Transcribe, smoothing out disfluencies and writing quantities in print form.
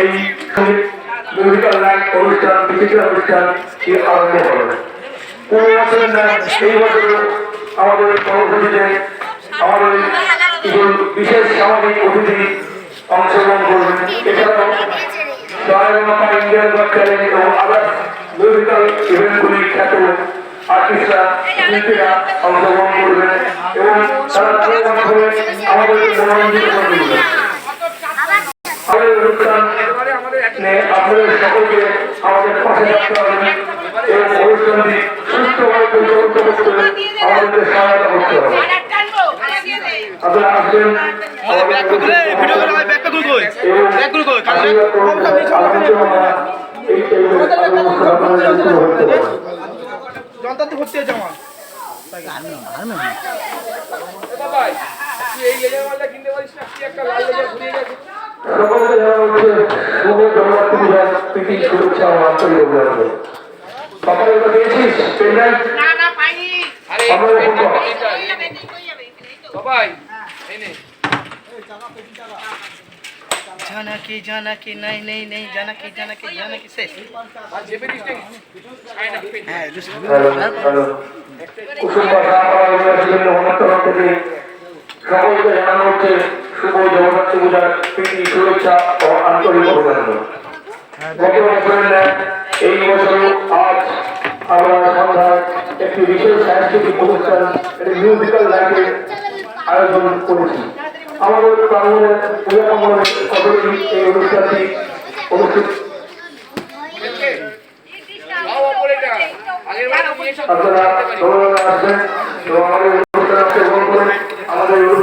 এই musical night অনুষ্ঠান বিচিত্র অনুষ্ঠান আরম্ভ হবে। কোন বছর না এই বছর আমাদের কর্মসূচিতে আমাদের কিছু বিশেষ সামাজিক অতিথি অংশগ্রহণ করবেন। এছাড়াও ইন্ডিয়ান চ্যালেঞ্জ এবং আদার মিউজিক্যাল ইভেন্টগুলি খ্যাত আর্টিস্টরা শিল্পীরা অংশগ্রহণ করবেন এবং তারা তাদের মাধ্যমে আমাদেরকে মনোরঞ্জিত করে তুলবেন। আমাদের অনুষ্ঠান আপনাদের সকলকে আমাদের পাশে রাখতে হবে এবং অনুষ্ঠানটি সুস্থভাবে পরিচালিত করতে আমাদেরকে সহায়তা করতে হবে। আপনারা আসবেন যন্ত্র ভর্তি হয়েছে আমার সকলকে জানা হচ্ছে শুভ জগন্নাথ পূজার প্রীতি শুভেচ্ছা ও আন্তরিক অভিনন্দন। সকালে তো পেয়েছিস পেনড্রাইভ? না পাইনি। আরে সবাই জানাকি জানাকি নাই নেই নেই জানাকি জানাকি জানাকি শেষ কুসুম থেকে সকলকে জানানো হচ্ছে শুভ জগন্নাথ পূজার প্রীতি শুভেচ্ছা ও আন্তরিক অভিনন্দন। গত বছরের ন্যায় এই বছর আজ আমরা সন্ধ্যায় একটি বিশেষ সাংস্কৃতিক অনুষ্ঠান মিউজিক্যাল নাইটের আয়োজন করেছি। আমাদের প্রাঙ্গণের পূজা প্রাঙ্গণে সকলেই এই অনুষ্ঠানটি অনুষ্ঠিত। আপনারা আসবেন এবং আমাদের অনুষ্ঠানে অংশগ্রহণ করে আমাদের